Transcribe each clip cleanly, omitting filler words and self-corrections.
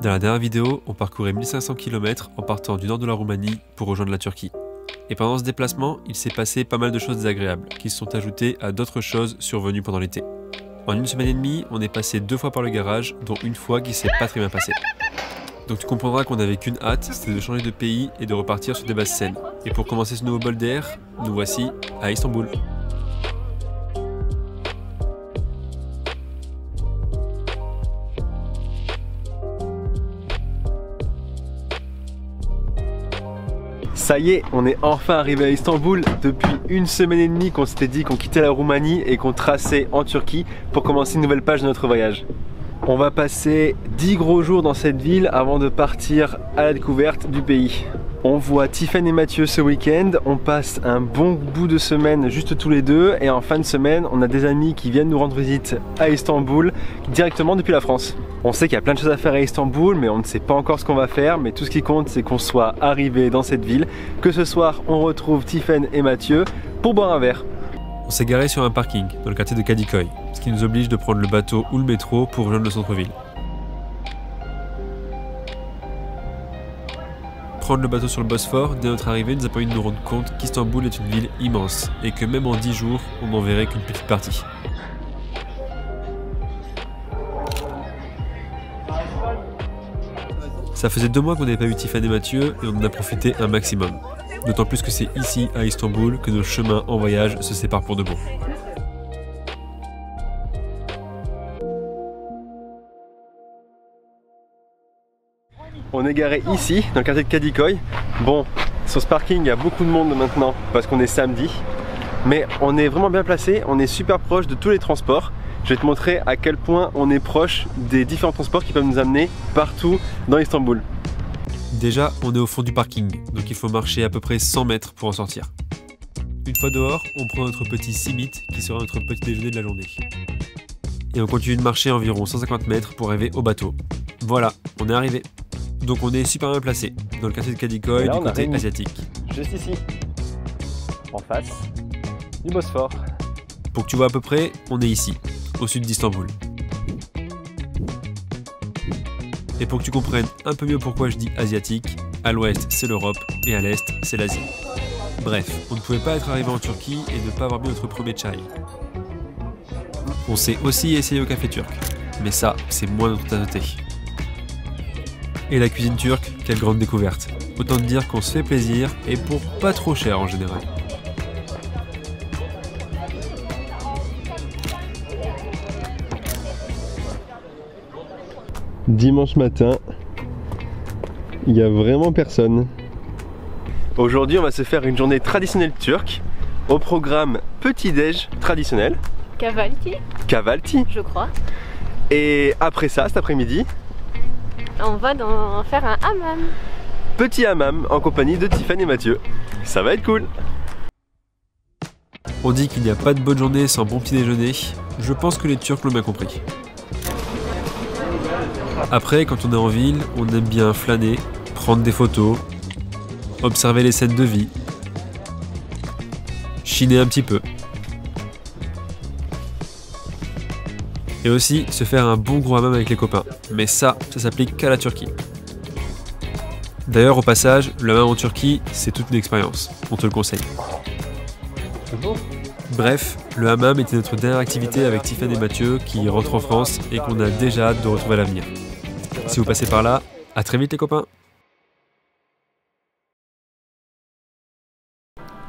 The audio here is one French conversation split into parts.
Dans la dernière vidéo, on parcourait 1500 km en partant du nord de la Roumanie pour rejoindre la Turquie. Et pendant ce déplacement, il s'est passé pas mal de choses désagréables, qui se sont ajoutées à d'autres choses survenues pendant l'été. En une semaine et demie, on est passé 2 fois par le garage, dont une fois qui s'est pas très bien passée. Donc tu comprendras qu'on n'avait qu'une hâte, c'était de changer de pays et de repartir sur des bases saines. Et pour commencer ce nouveau bol d'air, nous voici à Istanbul. Ça y est, on est enfin arrivé à Istanbul. Depuis une semaine et demie qu'on s'était dit qu'on quittait la Roumanie et qu'on traçait en Turquie pour commencer une nouvelle page de notre voyage. On va passer 10 gros jours dans cette ville avant de partir à la découverte du pays. On voit Tiffen et Mathieu ce week-end, on passe un bon bout de semaine juste tous les deux et en fin de semaine on a des amis qui viennent nous rendre visite à Istanbul directement depuis la France. On sait qu'il y a plein de choses à faire à Istanbul mais on ne sait pas encore ce qu'on va faire, mais tout ce qui compte c'est qu'on soit arrivé dans cette ville, que ce soir on retrouve Tiffen et Mathieu pour boire un verre. On s'est garé sur un parking dans le quartier de Kadıköy, ce qui nous oblige de prendre le bateau ou le métro pour rejoindre le centre-ville. Prendre le bateau sur le Bosphore, dès notre arrivée, nous a permis de nous rendre compte qu'Istanbul est une ville immense et que même en 10 jours, on n'en verrait qu'une petite partie. Ça faisait 2 mois qu'on n'avait pas vu Tiffen et Mathieu et on en a profité un maximum. D'autant plus que c'est ici, à Istanbul, que nos chemins en voyage se séparent pour de bon. On est garé ici, dans le quartier de Kadıköy. Bon, sur ce parking, il y a beaucoup de monde maintenant parce qu'on est samedi. Mais on est vraiment bien placé, on est super proche de tous les transports. Je vais te montrer à quel point on est proche des différents transports qui peuvent nous amener partout dans Istanbul. Déjà, on est au fond du parking, donc il faut marcher à peu près 100 mètres pour en sortir. Une fois dehors, on prend notre petit simit qui sera notre petit déjeuner de la journée. Et on continue de marcher environ 150 mètres pour arriver au bateau. Voilà, on est arrivé. Donc on est super bien placé, dans le quartier de Kadıköy, du côté asiatique. Juste ici, en face du Bosphore. Pour que tu vois à peu près, on est ici, au sud d'Istanbul. Et pour que tu comprennes un peu mieux pourquoi je dis asiatique, à l'ouest c'est l'Europe et à l'est c'est l'Asie. Bref, on ne pouvait pas être arrivé en Turquie et ne pas avoir bu notre premier chai. On s'est aussi essayé au café turc, mais ça c'est moins notre tasse de thé. Et la cuisine turque, quelle grande découverte. Autant te dire qu'on se fait plaisir et pour pas trop cher en général. Dimanche matin, il n'y a vraiment personne. Aujourd'hui, on va se faire une journée traditionnelle turque. Au programme petit-déj traditionnel. Kahvaltı, je crois. Et après ça, cet après-midi, on va faire un hammam. Petit hammam en compagnie de Tiffen et Mathieu. Ça va être cool. On dit qu'il n'y a pas de bonne journée sans bon petit déjeuner. Je pense que les Turcs l'ont bien compris. Après, quand on est en ville, on aime bien flâner, prendre des photos, observer les scènes de vie, chiner un petit peu. Et aussi se faire un bon gros hammam avec les copains. Mais ça s'applique qu'à la Turquie. D'ailleurs, au passage, le hammam en Turquie, c'est toute une expérience. On te le conseille. Bref, le hammam était notre dernière activité avec Tiffen et Mathieu qui rentrent en France et qu'on a déjà hâte de retrouver à l'avenir. Si vous passez par là, à très vite les copains.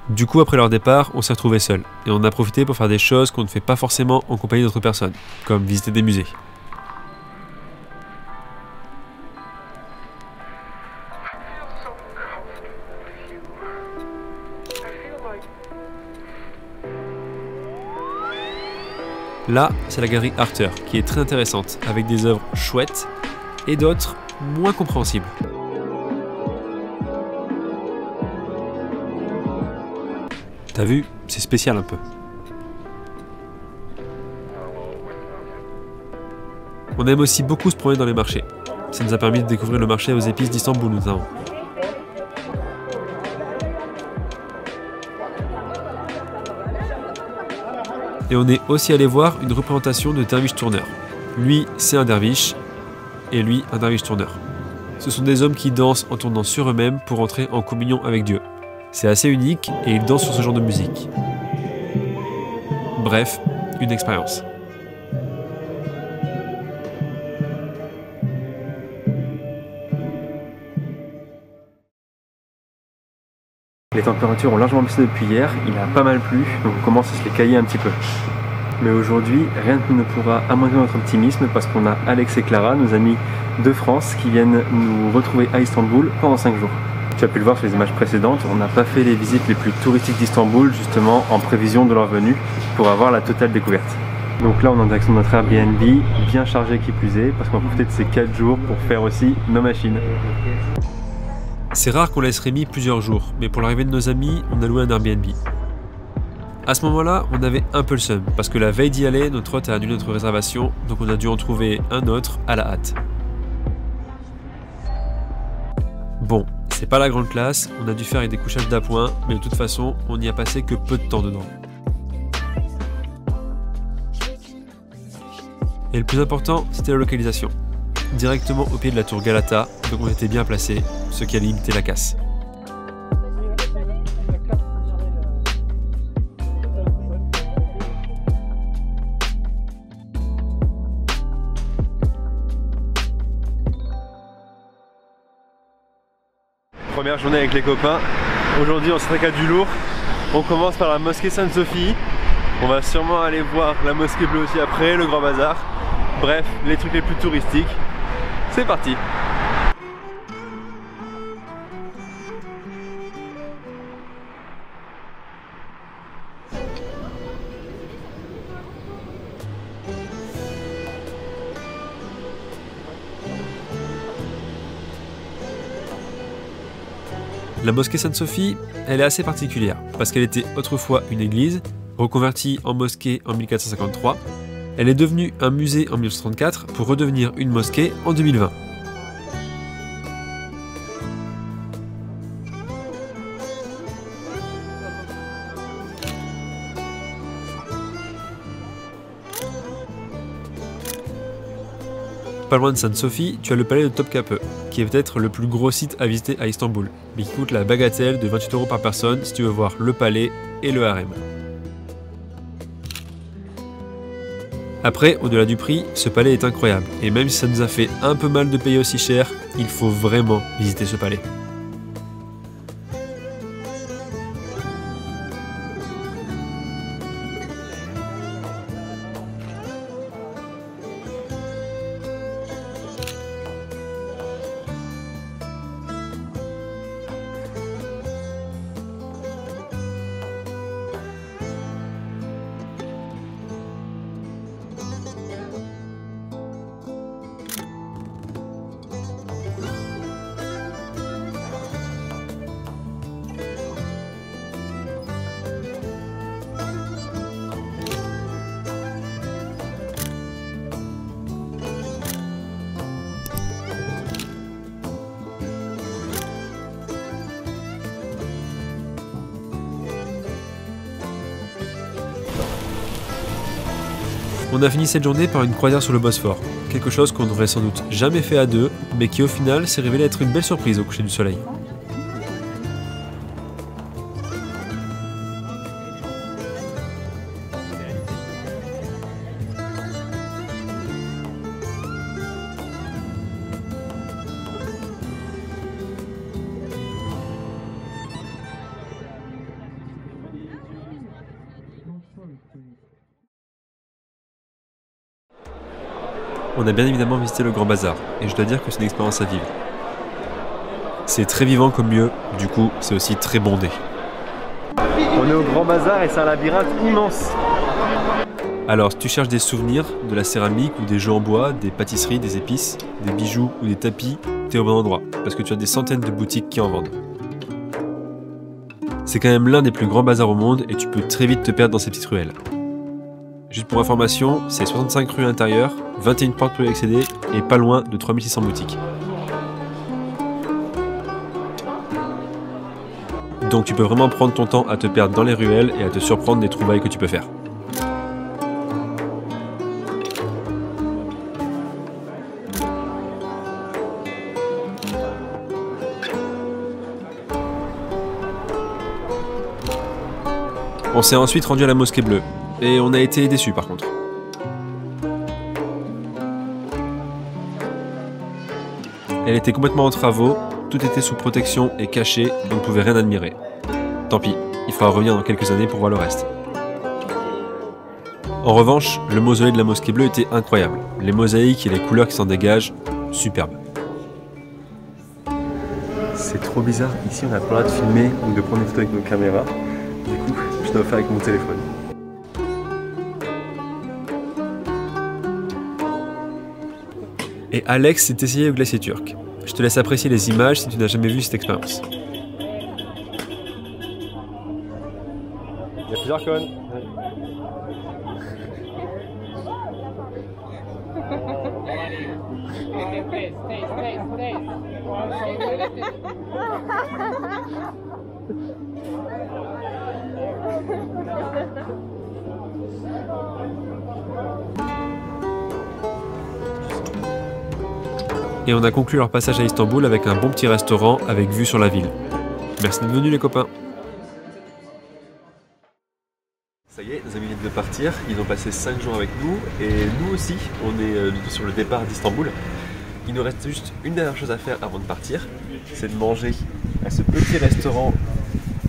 Du coup, après leur départ, on s'est retrouvés seuls et on a profité pour faire des choses qu'on ne fait pas forcément en compagnie d'autres personnes, comme visiter des musées. Là, c'est la galerie Arter, qui est très intéressante, avec des œuvres chouettes et d'autres moins compréhensibles. T'as vu, c'est spécial un peu. On aime aussi beaucoup se promener dans les marchés. Ça nous a permis de découvrir le marché aux épices d'Istanbul notamment. Et on est aussi allé voir une représentation de Derviş Turner. Lui, c'est un derviche, et lui un derviche tourneur. Ce sont des hommes qui dansent en tournant sur eux-mêmes pour entrer en communion avec Dieu. C'est assez unique et ils dansent sur ce genre de musique. Bref, une expérience. Les températures ont largement baissé depuis hier, il a pas mal plu, donc on commence à se les cailler un petit peu. Mais aujourd'hui, rien ne pourra amoindrir notre optimisme parce qu'on a Alex et Clara, nos amis de France, qui viennent nous retrouver à Istanbul pendant 5 jours. Tu as pu le voir sur les images précédentes, on n'a pas fait les visites les plus touristiques d'Istanbul, justement en prévision de leur venue, pour avoir la totale découverte. Donc là, on est en direction de notre Airbnb, bien chargé qui plus est, parce qu'on va profiter de ces 4 jours pour faire aussi nos machines. C'est rare qu'on laisse Rémi plusieurs jours, mais pour l'arrivée de nos amis, on a loué un Airbnb. À ce moment-là, on avait un peu le seum, parce que la veille d'y aller, notre hôte a annulé notre réservation, donc on a dû en trouver un autre à la hâte. Bon, c'est pas la grande classe, on a dû faire avec des couchages d'appoint, mais de toute façon, on n'y a passé que peu de temps dedans. Et le plus important, c'était la localisation. Directement au pied de la tour Galata, donc on était bien placé, ce qui a limité la casse. Première journée avec les copains. Aujourd'hui on s'attaque à du lourd. On commence par la mosquée Sainte-Sophie. On va sûrement aller voir la mosquée bleue aussi après, le Grand Bazar. Bref, les trucs les plus touristiques. C'est parti! La mosquée Sainte-Sophie, elle est assez particulière, parce qu'elle était autrefois une église, reconvertie en mosquée en 1453. Elle est devenue un musée en 1934 pour redevenir une mosquée en 2020. Pas loin de Sainte-Sophie, tu as le palais de Topkapı, qui est peut-être le plus gros site à visiter à Istanbul, mais qui coûte la bagatelle de 28 € par personne si tu veux voir le palais et le harem. Après, au-delà du prix, ce palais est incroyable, et même si ça nous a fait un peu mal de payer aussi cher, il faut vraiment visiter ce palais. On a fini cette journée par une croisière sur le Bosphore, quelque chose qu'on n'aurait sans doute jamais fait à deux, mais qui au final s'est révélé être une belle surprise au coucher du soleil. On a bien évidemment visité le Grand Bazar, et je dois dire que c'est une expérience à vivre. C'est très vivant comme lieu, du coup c'est aussi très bondé. On est au Grand Bazar et c'est un labyrinthe immense. Alors si tu cherches des souvenirs, de la céramique ou des jeux en bois, des pâtisseries, des épices, des bijoux ou des tapis, t'es au bon endroit, parce que tu as des centaines de boutiques qui en vendent. C'est quand même l'un des plus grands bazars au monde et tu peux très vite te perdre dans ces petites ruelles. Juste pour information, c'est 65 rues intérieures, 21 portes pour y accéder et pas loin de 3600 boutiques. Donc tu peux vraiment prendre ton temps à te perdre dans les ruelles et à te surprendre des trouvailles que tu peux faire. On s'est ensuite rendu à la Mosquée Bleue, et on a été déçus par contre. Elle était complètement en travaux, tout était sous protection et caché, donc on ne pouvait rien admirer. Tant pis, il faudra revenir dans quelques années pour voir le reste. En revanche, le mausolée de la Mosquée Bleue était incroyable. Les mosaïques et les couleurs qui s'en dégagent, superbes. C'est trop bizarre, ici on n'a pas le droit de filmer ou de prendre des photos avec nos caméras. Du coup, je dois faire avec mon téléphone. Et Alex s'est essayé au glacier turc. Je te laisse apprécier les images si tu n'as jamais vu cette expérience. Il y a plusieurs cônes. Et on a conclu leur passage à Istanbul avec un bon petit restaurant avec vue sur la ville. Merci d'être venus les copains. Ça y est, nos amis viennent de partir, ils ont passé 5 jours avec nous et nous aussi, on est sur le départ d'Istanbul. Il nous reste juste une dernière chose à faire avant de partir, c'est de manger à ce petit restaurant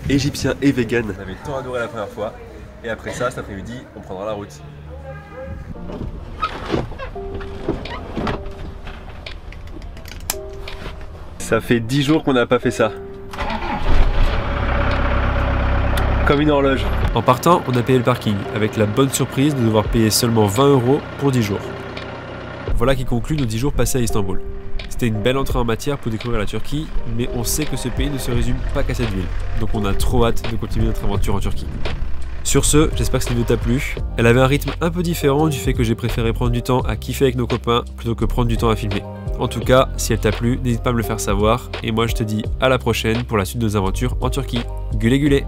égyptien et vegan. On avait tant adoré la première fois et après ça, cet après-midi, on prendra la route. Ça fait 10 jours qu'on n'a pas fait ça. Comme une horloge. En partant, on a payé le parking, avec la bonne surprise de devoir payer seulement 20 € pour 10 jours. Voilà qui conclut nos 10 jours passés à Istanbul. C'était une belle entrée en matière pour découvrir la Turquie, mais on sait que ce pays ne se résume pas qu'à cette ville. Donc on a trop hâte de continuer notre aventure en Turquie. Sur ce, j'espère que cette vidéo t'a plu. Elle avait un rythme un peu différent du fait que j'ai préféré prendre du temps à kiffer avec nos copains plutôt que prendre du temps à filmer. En tout cas, si elle t'a plu, n'hésite pas à me le faire savoir. Et moi je te dis à la prochaine pour la suite de nos aventures en Turquie. Gulé gulé!